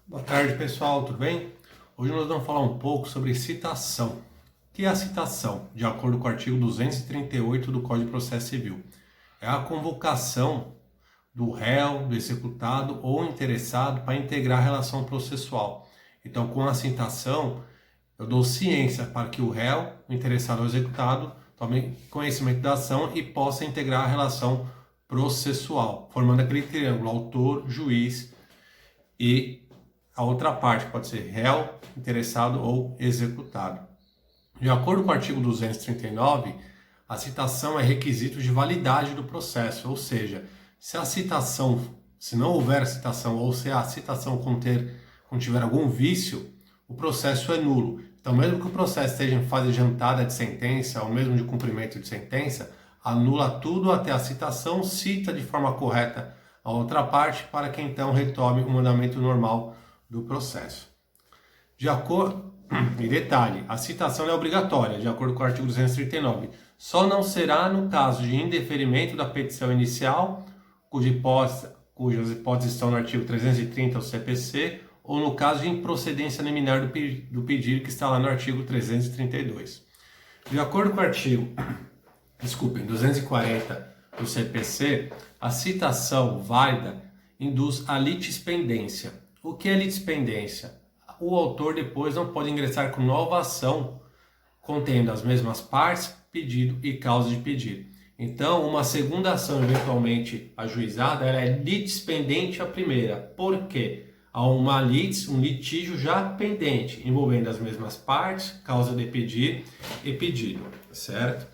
Boa tarde, pessoal, tudo bem? Hoje nós vamos falar um pouco sobre citação. O que é a citação? De acordo com o artigo 238 do Código de Processo Civil, é a convocação do réu, do executado ou interessado para integrar a relação processual. Então, com a citação, eu dou ciência para que o réu, o interessado ou executado, tome conhecimento da ação e possa integrar a relação processual, formando aquele triângulo autor, juiz e a outra parte, pode ser réu, interessado ou executado. De acordo com o artigo 239, a citação é requisito de validade do processo, ou seja, se não houver citação ou se a citação contiver algum vício, o processo é nulo. Então, mesmo que o processo esteja em fase adiantada de sentença ou mesmo de cumprimento de sentença, anula tudo até a citação, cita de forma correta a outra parte para que então retome o andamento normal do processo. E detalhe, a citação é obrigatória, de acordo com o artigo 239. Só não será no caso de indeferimento da petição inicial, cujas hipóteses estão no artigo 330 do CPC, ou no caso de improcedência liminar do pedido, que está lá no artigo 332. De acordo com o artigo 240 do CPC, a citação válida induz a litispendência. O que é litispendência? O autor depois não pode ingressar com nova ação contendo as mesmas partes, pedido e causa de pedido. Então, uma segunda ação eventualmente ajuizada, ela é litispendente à primeira. Por quê? Há um litígio já pendente, envolvendo as mesmas partes, causa de pedir e pedido, certo?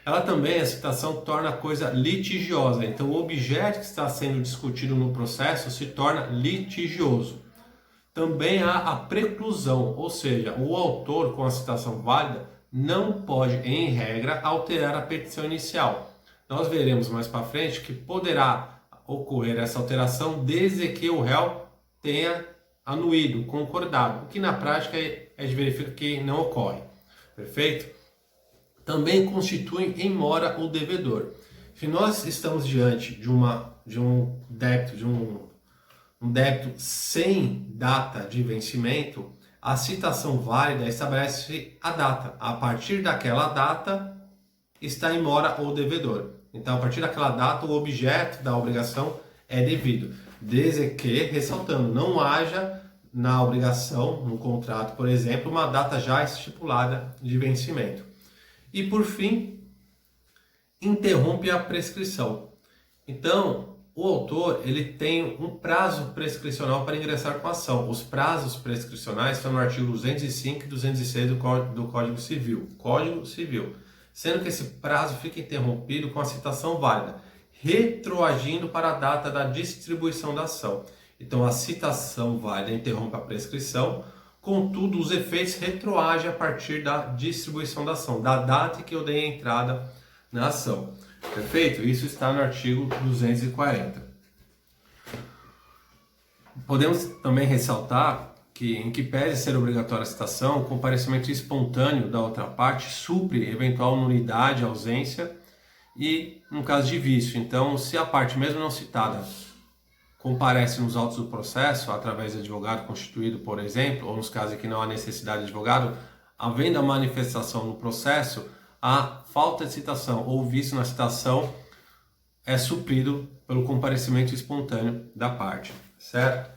Ela também, a citação, torna a coisa litigiosa. Então, o objeto que está sendo discutido no processo se torna litigioso. Também há a preclusão, ou seja, o autor com a citação válida não pode, em regra, alterar a petição inicial. Nós veremos mais para frente que poderá ocorrer essa alteração desde que o réu tenha anuído, concordado, o que na prática é de verificar que não ocorre. Perfeito? Também constituem em mora o devedor. Se nós estamos diante de um débito sem data de vencimento, a citação válida estabelece a data. A partir daquela data está em mora o devedor. Então, a partir daquela data, o objeto da obrigação é devido, desde que, ressaltando, não haja na obrigação, no contrato, por exemplo, uma data já estipulada de vencimento. E por fim, interrompe a prescrição. Então, o autor ele tem um prazo prescricional para ingressar com a ação. Os prazos prescricionais estão no artigo 205 e 206 do Código Civil. Sendo que esse prazo fica interrompido com a citação válida, retroagindo para a data da distribuição da ação. Então, a citação válida interrompe a prescrição, contudo, os efeitos retroagem a partir da distribuição da ação, da data em que eu dei a entrada na ação. Perfeito? Isso está no artigo 240. Podemos também ressaltar que, em que pese ser obrigatória a citação, o comparecimento espontâneo da outra parte supre eventual nulidade, ausência e, no caso de vício. Então, se a parte, mesmo não citada, comparece nos autos do processo, através de advogado constituído, por exemplo, ou nos casos em que não há necessidade de advogado, havendo a manifestação no processo, a falta de citação ou vício na citação é suprido pelo comparecimento espontâneo da parte, certo?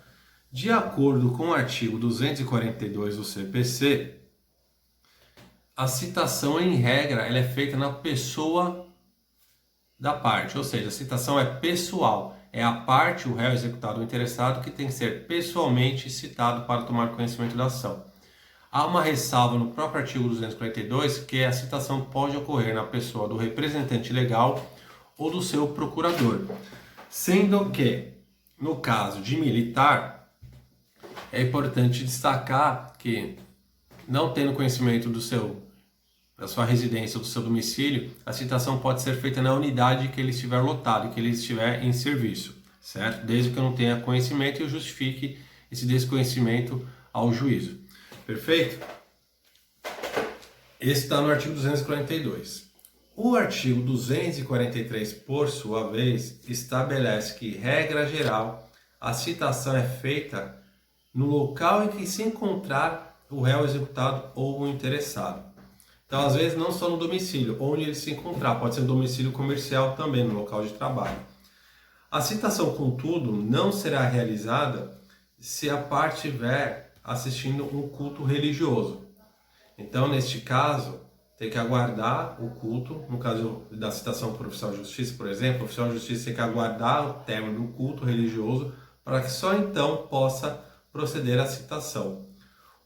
De acordo com o artigo 242 do CPC, a citação, em regra, ela é feita na pessoa da parte, ou seja, a citação é pessoal. É a parte, o réu, executado ou interessado, que tem que ser pessoalmente citado para tomar conhecimento da ação. Há uma ressalva no próprio artigo 242 que a citação pode ocorrer na pessoa do representante legal ou do seu procurador. Sendo que, no caso de militar, é importante destacar que, não tendo conhecimento da sua residência ou do seu domicílio, a citação pode ser feita na unidade que ele estiver lotado, que ele estiver em serviço, certo? Desde que eu não tenha conhecimento e eu justifique esse desconhecimento ao juízo. Perfeito? Esse está no artigo 242. O artigo 243, por sua vez, estabelece que, regra geral, a citação é feita no local em que se encontrar o réu executado ou o interessado. Então, às vezes, não só no domicílio, onde ele se encontrar, pode ser no domicílio comercial também, no local de trabalho. A citação, contudo, não será realizada se a parte estiver assistindo um culto religioso. Então, neste caso, tem que aguardar o culto, no caso da citação por oficial de justiça, por exemplo, o oficial de justiça tem que aguardar o término do culto religioso para que só então possa proceder à citação.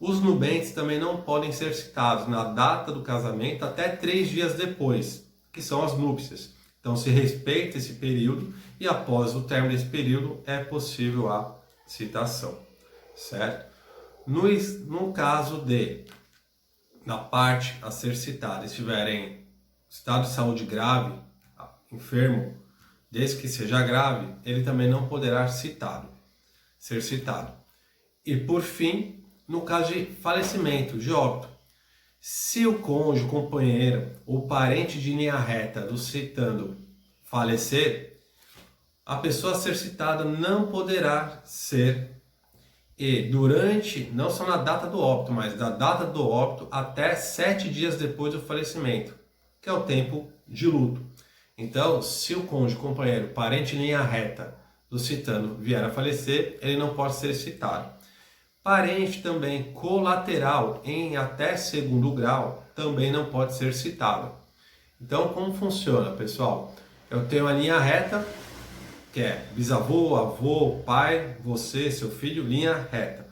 Os nubentes também não podem ser citados na data do casamento até 3 dias depois, que são as núpcias. Então se respeita esse período e após o término desse período é possível a citação, certo? No caso de, na parte a ser citada, estiver em estado de saúde grave, enfermo, desde que seja grave, ele também não poderá ser citado. E por fim, no caso de falecimento, de óbito, se o cônjuge, companheiro ou parente de linha reta do citando falecer, a pessoa a ser citada não poderá ser, e durante, não só na data do óbito, mas da data do óbito até 7 dias depois do falecimento, que é o tempo de luto. Então, se o cônjuge, companheiro, parente de linha reta do citando vier a falecer, ele não pode ser citado. Parente também colateral em até 2º grau também não pode ser citado. Então, como funciona, pessoal? Eu tenho a linha reta, que é bisavô, avô, pai, você, seu filho, linha reta.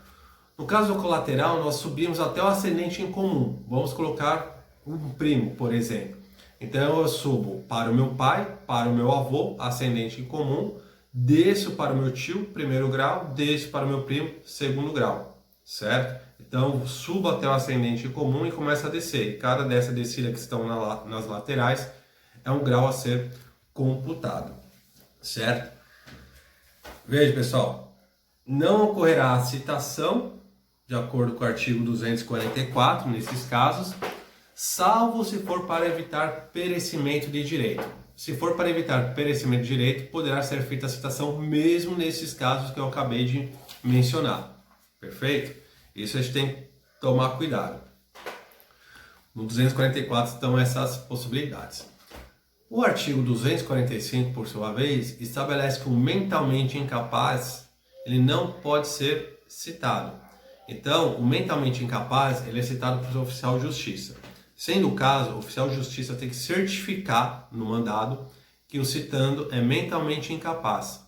No caso do colateral, nós subimos até o ascendente em comum. Vamos colocar um primo, por exemplo. Então, eu subo para o meu pai, para o meu avô, ascendente em comum, desço para o meu tio, 1º grau, desço para o meu primo, 2º grau, certo? Então, subo até o ascendente comum e começo a descer. E cada dessa descida que estão nas laterais é um grau a ser computado, certo? Veja, pessoal, não ocorrerá a citação, de acordo com o artigo 244, nesses casos, salvo se for para evitar perecimento de direito. Se for para evitar perecimento de direito, poderá ser feita a citação mesmo nesses casos que eu acabei de mencionar. Perfeito? Isso a gente tem que tomar cuidado. No 244 estão essas possibilidades. O artigo 245, por sua vez, estabelece que o mentalmente incapaz ele não pode ser citado. Então, o mentalmente incapaz ele é citado pelo oficial de justiça. Sendo o caso, o oficial de justiça tem que certificar no mandado que o citando é mentalmente incapaz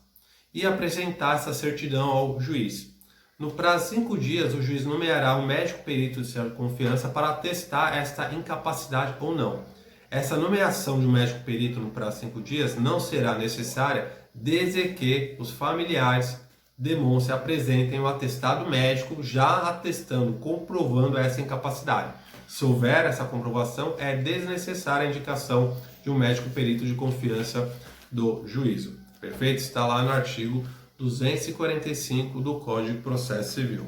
e apresentar essa certidão ao juiz. No prazo de 5 dias, o juiz nomeará um médico perito de sua confiança para atestar esta incapacidade ou não. Essa nomeação de um médico perito no prazo de 5 dias não será necessária desde que os familiares demonstrem, apresentem o atestado médico já atestando, comprovando essa incapacidade. Se houver essa comprovação, é desnecessária a indicação de um médico perito de confiança do juízo. Perfeito? Está lá no artigo 245 do Código de Processo Civil.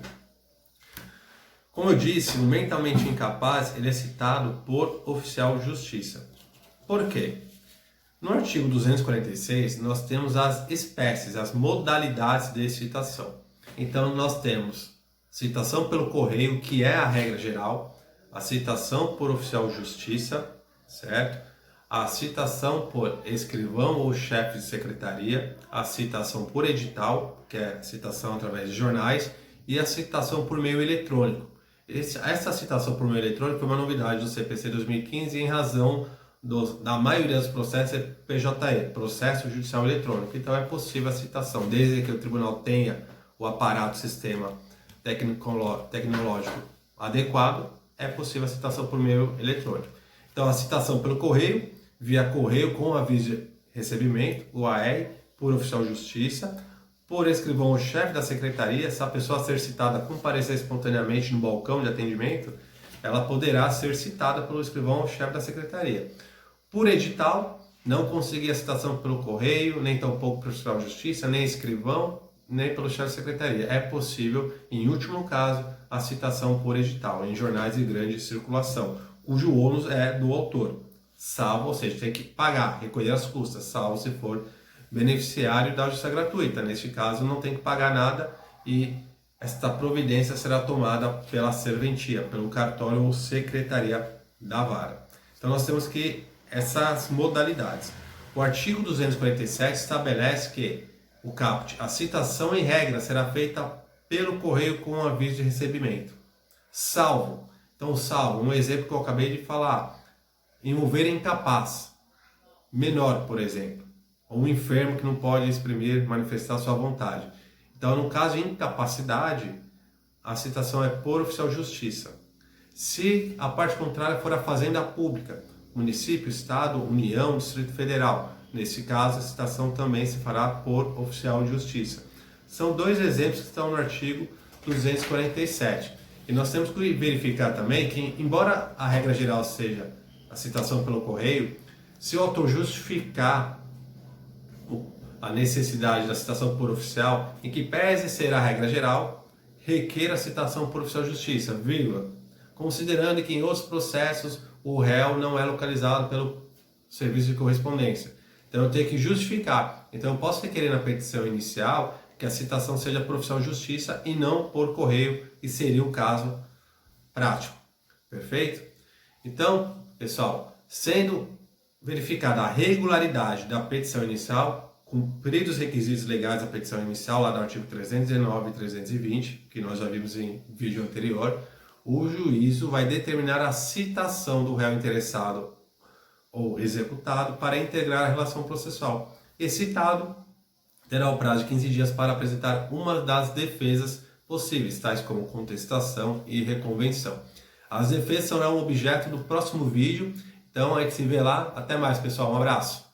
Como eu disse, o mentalmente incapaz ele é citado por oficial de justiça. Por quê? No artigo 246, nós temos as espécies, as modalidades de citação. Então, nós temos citação pelo correio, que é a regra geral, a citação por oficial de justiça, certo? A citação por escrivão ou chefe de secretaria, a citação por edital, que é citação através de jornais, e a citação por meio eletrônico. Essa citação por meio eletrônico foi uma novidade do CPC 2015 em razão da maioria dos processos é PJE, Processo Judicial Eletrônico. Então é possível a citação, desde que o tribunal tenha o aparato, sistema tecnológico adequado, é possível a citação por meio eletrônico. Então a citação pelo correio, via correio com aviso de recebimento, o AR, por oficial de justiça, por escrivão ou chefe da secretaria. Se a pessoa ser citada comparecer espontaneamente no balcão de atendimento, ela poderá ser citada pelo escrivão ou chefe da secretaria. Por edital, não conseguir a citação pelo correio, nem tampouco pelo oficial de justiça, nem escrivão, nem pelo chefe de secretaria. É possível, em último caso, a citação por edital, em jornais de grande circulação, cujo ônus é do autor, salvo, ou seja, tem que pagar, recolher as custas, salvo se for beneficiário da justiça gratuita. Neste caso, não tem que pagar nada e esta providência será tomada pela serventia, pelo cartório ou secretaria da vara. Então nós temos que essas modalidades. O artigo 247 estabelece que o caput, a citação em regra será feita pelo correio com aviso de recebimento, salvo. Então, salvo, um exemplo que eu acabei de falar, envolver incapaz, menor, por exemplo, ou um enfermo que não pode exprimir, manifestar sua vontade. Então, no caso de incapacidade, a citação é por oficial de justiça. Se a parte contrária for a fazenda pública, município, estado, união, distrito federal, nesse caso a citação também se fará por oficial de justiça. São dois exemplos que estão no artigo 247. E nós temos que verificar também que, embora a regra geral seja a citação pelo correio, se o autor justificar a necessidade da citação por oficial, em que pese ser a regra geral, requer a citação por oficial de justiça, vírgula, considerando que em outros processos o réu não é localizado pelo serviço de correspondência. Então eu tenho que justificar. Então eu posso requerer na petição inicial que a citação seja por oficial de justiça e não por correio, e seria o caso prático. Perfeito? Então, pessoal, sendo verificada a regularidade da petição inicial, cumpridos os requisitos legais da petição inicial, lá do artigo 319 e 320, que nós já vimos em vídeo anterior, o juízo vai determinar a citação do réu interessado ou executado para integrar a relação processual. E citado terá o prazo de 15 dias para apresentar uma das defesas possíveis, tais como contestação e reconvenção. As defesas serão objeto do próximo vídeo, então a gente se vê lá. Até mais, pessoal. Um abraço.